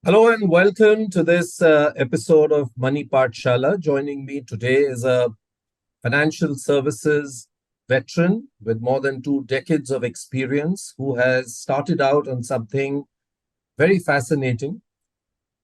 Hello and welcome to this episode of Money Paathshaala. Joining me today is a financial services veteran with more than 2 decades of experience who has started out on something very fascinating.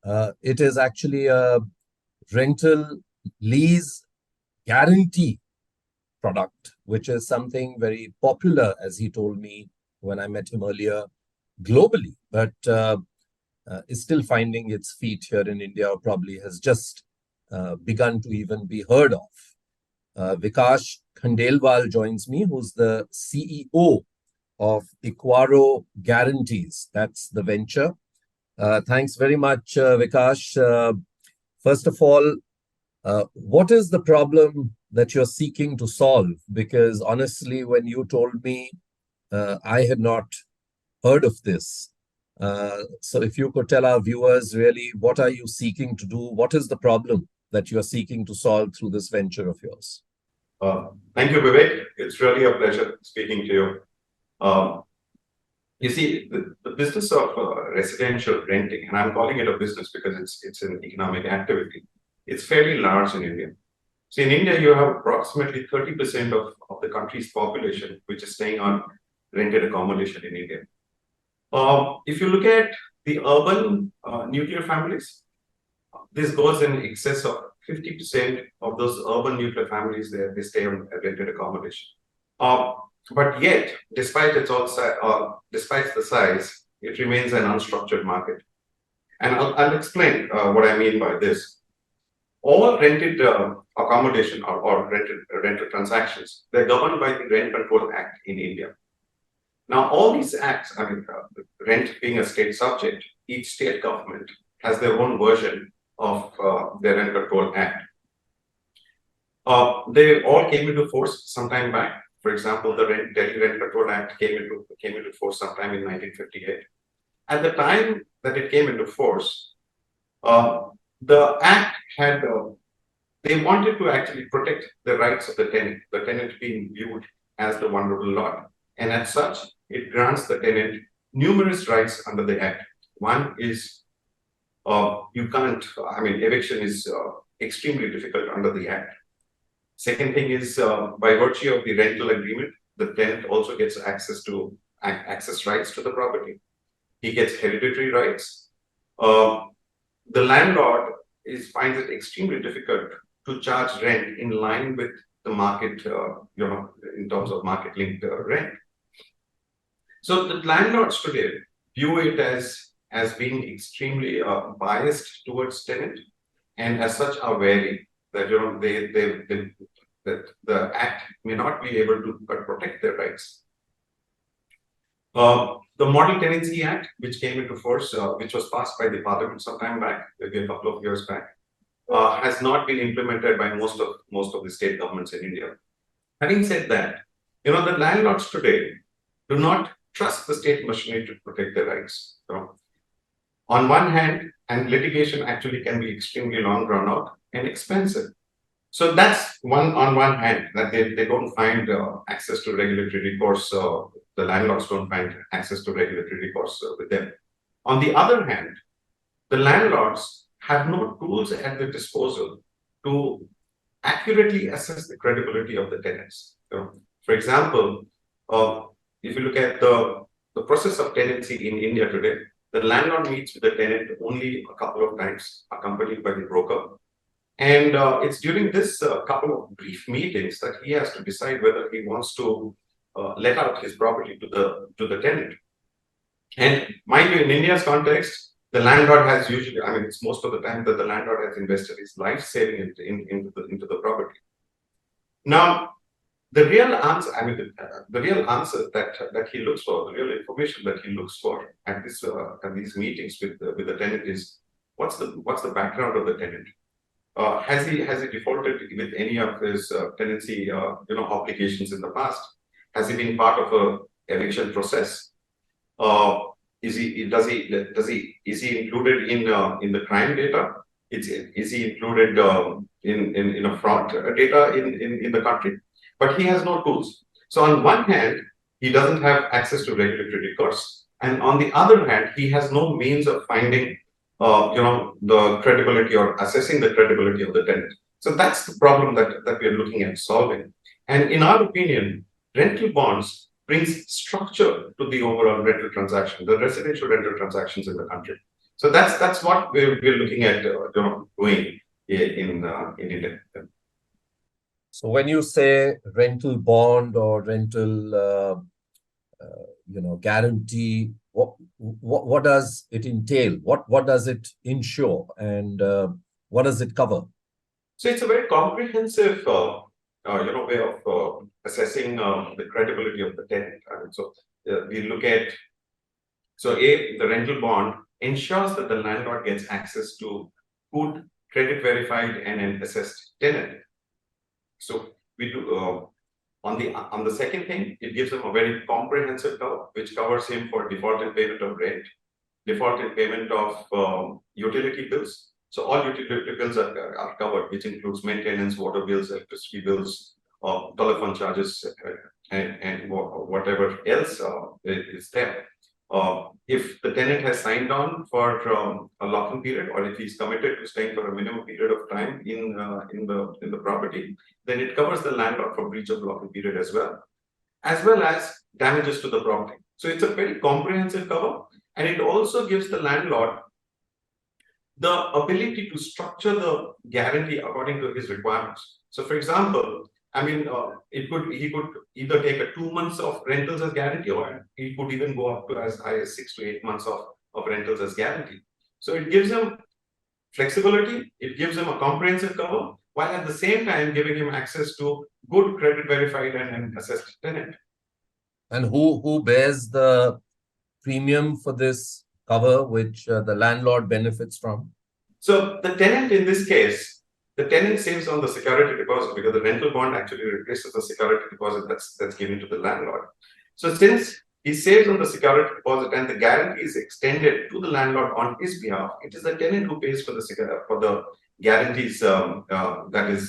It is actually a rental lease guarantee product, which is something very popular, as he told me when I met him earlier, globally. But is still finding its feet here in India, or probably has just begun to even be heard of. Vikas Khandelwal joins me, who's the CEO of Eqaro Guarantees. That's the venture. Thanks very much, Vikas. First of all, what is the problem that you're seeking to solve? Because honestly, when you told me, I had not heard of this. So if you could tell our viewers really, what are you seeking to do? What is the problem that you are seeking to solve through this venture of yours? Thank you, Vivek. It's really a pleasure speaking to you. Um, you see, the business of residential renting, and I'm calling it a business because it's an economic activity. It's fairly large in India. So in India, you have approximately 30% of the country's population which is staying on rented accommodation in India. If you look at the urban nuclear families, this goes in excess of 50% of those urban nuclear families there, they stay on rented accommodation. Uh, but yet, despite the size, it remains an unstructured market. And I'll explain what I mean by this. All rented accommodation or rented transactions, they're governed by the Rent Control Act in India. Now, all these acts, rent being a state subject, each state government has their own version of the Rent Control Act. They all came into force some time back. For example, the Delhi Rent Control Act came into force sometime in 1958. At the time that it came into force, the act had they wanted to actually protect the rights of the tenant being viewed as the vulnerable lot, and as such, it grants the tenant numerous rights under the act. One is you can't, eviction is extremely difficult under the Act. Second thing is, by virtue of the rental agreement, the tenant also gets access rights to the property. He gets hereditary rights. The landlord finds it extremely difficult to charge rent in line with the market, in terms of market-linked rent. So the landlords today view it as being extremely biased towards tenant, and as such are wary that that the act may not be able to protect their rights. The Model Tenancy Act, which came into force, which was passed by the Parliament some time back, maybe a couple of years back, has not been implemented by most of the state governments in India. Having said that, the landlords today do not trust the state machinery to protect their rights. So, on one hand, and litigation actually can be extremely long, drawn out, and expensive. So that's on one hand, that they don't find access to regulatory recourse. The landlords don't find access to regulatory recourse with them. On the other hand, the landlords have no tools at their disposal to accurately assess the credibility of the tenants. So, for example, if you look at the process of tenancy in India today, the landlord meets with the tenant only a couple of times, accompanied by the broker. And it's during this couple of brief meetings that he has to decide whether he wants to let out his property to the tenant. And mind you, in India's context, the landlord has usually, it's most of the time that the landlord has invested his life saving into the property. Now, the real answer, the real answer that he looks for, the real information that he looks for at these meetings with the tenant is what's the background of the tenant. Has he defaulted with any of his tenancy obligations in the past? Has he been part of a eviction process? Is he included in the crime data? Is he included in a fraud data in the country? But he has no tools. So on one hand, he doesn't have access to regulatory recourse, and on the other hand, he has no means of finding the credibility or assessing the credibility of the tenant. So that's the problem that we are looking at solving. And in our opinion, rental bonds brings structure to the overall rental transaction, the residential rental transactions in the country. So that's what we're looking at doing in India. So when you say rental bond or rental, guarantee, what does it entail? What does it ensure, and what does it cover? So it's a very comprehensive, way of assessing the credibility of the tenant. I mean, so we look at the rental bond ensures that the landlord gets access to good, credit verified, and an assessed tenant. So we do on the second thing, it gives him a very comprehensive cover, which covers him for default in payment of rent, default in payment of utility bills. So all utility bills are covered, which includes maintenance, water bills, electricity bills, telephone charges, and whatever else is there. If the tenant has signed on for a lock-in period, or if he's committed to staying for a minimum period of time in the property, then it covers the landlord for breach of lock-in period as well as damages to the property. So it's a very comprehensive cover, and it also gives the landlord the ability to structure the guarantee according to his requirements. So, for example, I mean, he could either take a 2 months of rentals as guarantee, or he could even go up to as high as 6 to 8 months of rentals as guarantee. So it gives him flexibility, it gives him a comprehensive cover, while at the same time giving him access to good credit verified and assessed tenant. And who bears the premium for this cover, which the landlord benefits from? So the tenant in this case, the tenant saves on the security deposit because the rental bond actually replaces the security deposit that's given to the landlord. So since he saves on the security deposit and the guarantee is extended to the landlord on his behalf, it is the tenant who pays for the guarantees that is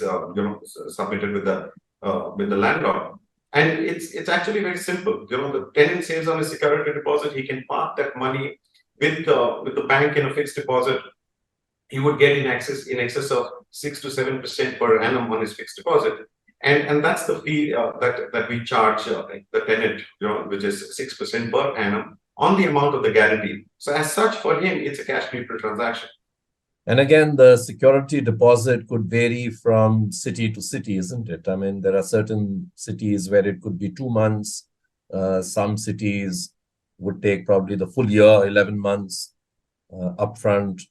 submitted with the landlord. And it's actually very simple. The tenant saves on his security deposit. He can park that money with the bank in a fixed deposit. He would get in excess of 6 to 7% per annum on his fixed deposit, and that's the fee that we charge the tenant, which is 6% per annum on the amount of the guarantee. So as such, for him, it's a cash neutral transaction. And again, the security deposit could vary from city to city, isn't it? I mean, there are certain cities where it could be 2 months. Some cities would take probably the full year, 11 months upfront.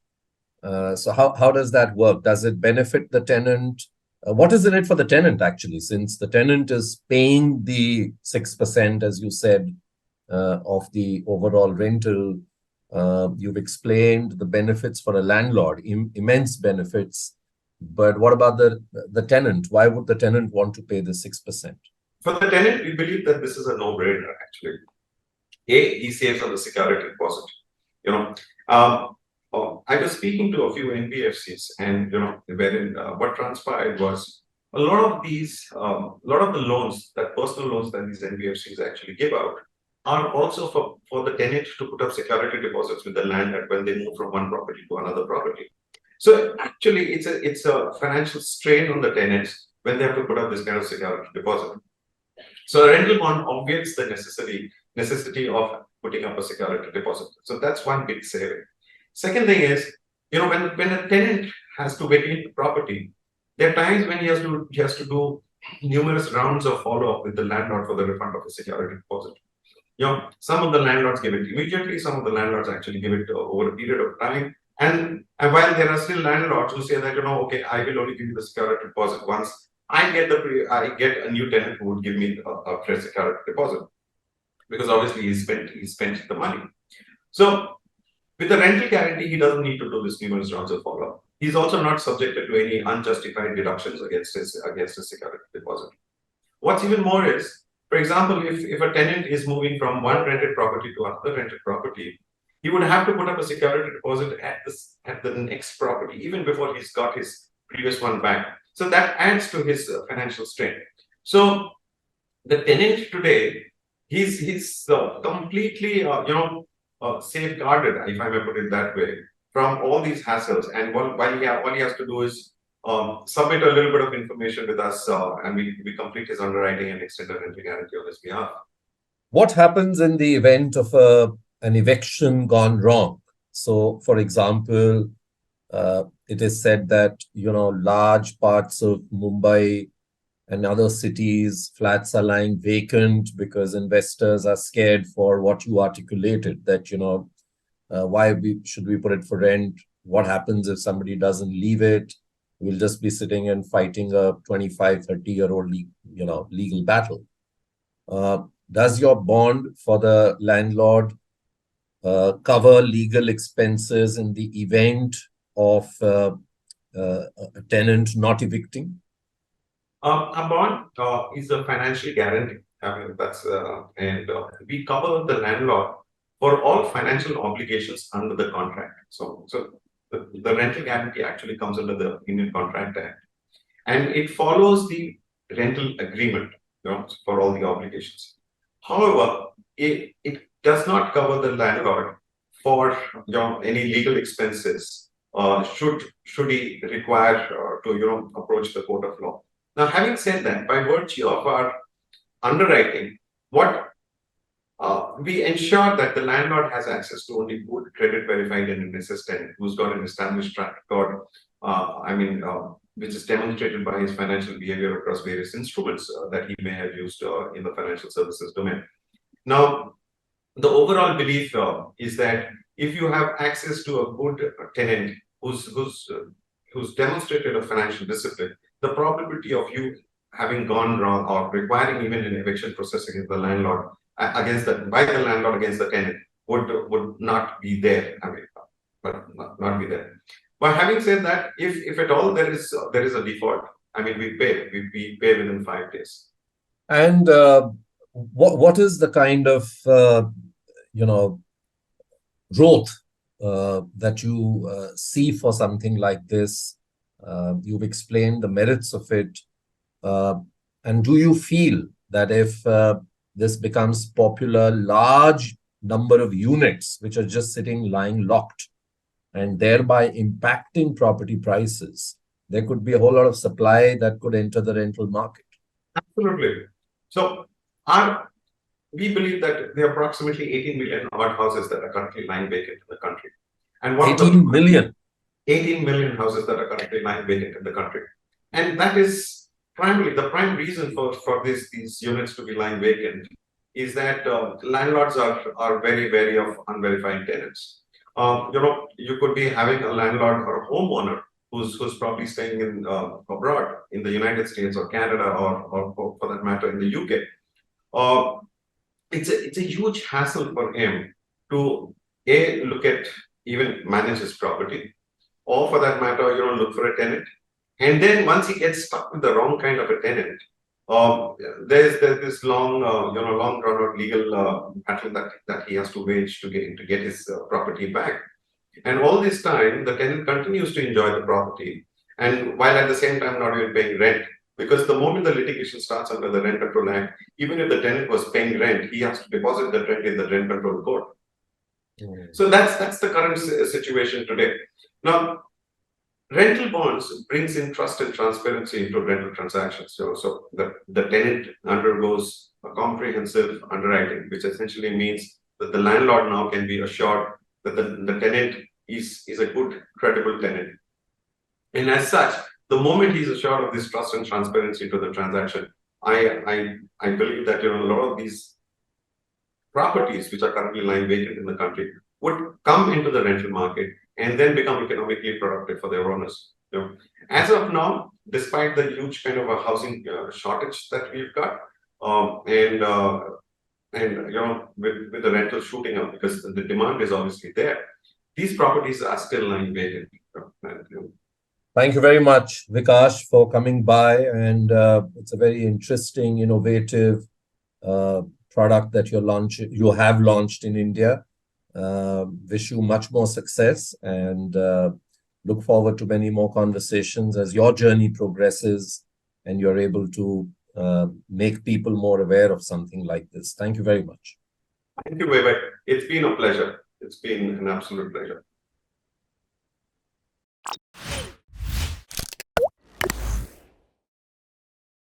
So how does that work? Does it benefit the tenant? What is in it for the tenant, actually, since the tenant is paying the 6%, as you said, of the overall rental? You've explained the benefits for a landlord, immense benefits. But what about the tenant? Why would the tenant want to pay the 6%? For the tenant, we believe that this is a no-brainer, actually. He saves on the security deposit. I was speaking to a few NBFCs, and wherein what transpired was a lot of the loans, that personal loans that these NBFCs actually give out, are also for the tenant to put up security deposits with the landlord when they move from one property to another property. So actually, it's a financial strain on the tenants when they have to put up this kind of security deposit. So a rental bond obviates the necessity of putting up a security deposit. So that's one big saving. Second thing is, when a tenant has to vacate the property, there are times when he has to do numerous rounds of follow-up with the landlord for the refund of the security deposit. Some of the landlords give it immediately, some of the landlords actually give it over a period of time. And while there are still landlords who say that, okay, I will only give you the security deposit once I get a new tenant who would give me a fresh security deposit, because obviously he spent the money. So with the rental guarantee, he doesn't need to do this numerous rounds of follow-up. He's also not subjected to any unjustified deductions against his security deposit. What's even more is, for example, if a tenant is moving from one rented property to another rented property, he would have to put up a security deposit at the next property, even before he's got his previous one back. So that adds to his financial strain. So the tenant today, he's completely safeguarded, if I may put it that way, from all these hassles. And all he has to do is submit a little bit of information with us, and we complete his underwriting and extend a rental guarantee on his behalf. What happens in the event of an eviction gone wrong? So, for example, it is said that, large parts of Mumbai and other cities, flats are lying vacant because investors are scared for what you articulated, that, should we put it for rent? What happens if somebody doesn't leave it? We'll just be sitting and fighting a 25, 30-year-old, legal battle. Does your bond for the landlord cover legal expenses in the event of a tenant not evicting? A bond is a financial guarantee. I mean, and we cover the landlord for all financial obligations under the contract. So the rental guarantee actually comes under the Indian Contract Act, and it follows the rental agreement, for all the obligations. However, it does not cover the landlord for any legal expenses. Should he require to approach the court of law. Now, having said that, by virtue of our underwriting, what we ensure that the landlord has access to only good credit verified and an assessed tenant who's got an established track record, which is demonstrated by his financial behavior across various instruments that he may have used in the financial services domain. Now, the overall belief is that if you have access to a good tenant who's demonstrated a financial discipline, the probability of you having gone wrong or requiring even an eviction process against the landlord by the landlord against the tenant would not be there. I mean, but not be there. But having said that, if at all there is a default, I mean, we pay within 5 days. And what is the kind of growth that you see for something like this? You've explained the merits of it. And do you feel that if this becomes popular, large number of units which are just lying locked and thereby impacting property prices, there could be a whole lot of supply that could enter the rental market? Absolutely. So we believe that there are approximately 18 million odd houses that are currently lying vacant in the country. And 18 million? 18 million houses that are currently lying vacant in the country. And that is primarily the prime reason for these units to be lying vacant is that landlords are very wary of unverified tenants. You could be having a landlord or a homeowner who's probably staying in abroad in the United States or Canada or for that matter in the UK. It's a huge hassle for him to look at even manage his property, or for that matter, look for a tenant. And then once he gets stuck with the wrong kind of a tenant, there's this long drawn out legal battle that he has to wage to get his property back. And all this time, the tenant continues to enjoy the property, and while at the same time not even paying rent. Because the moment the litigation starts under the Rent Control Act, even if the tenant was paying rent, he has to deposit the rent in the rent control court. So that's the current situation today. Now, rental bonds brings in trust and transparency into rental transactions. So the tenant undergoes a comprehensive underwriting, which essentially means that the landlord now can be assured that the tenant is a good, credible tenant. And as such, the moment he's assured of this trust and transparency to the transaction, I believe that a lot of these properties which are currently lying vacant in the country would come into the rental market and then become economically productive for their owners. As of now, despite the huge kind of a housing shortage that we've got, and with the rental shooting up because the demand is obviously there, these properties are still lying vacant. Thank you very much, Vikas, for coming by. And it's a very interesting, innovative product that you have launched in India. Wish you much more success and look forward to many more conversations as your journey progresses and you're able to make people more aware of something like this. Thank you very much. Thank you, Vivek. It's been a pleasure. It's been an absolute pleasure.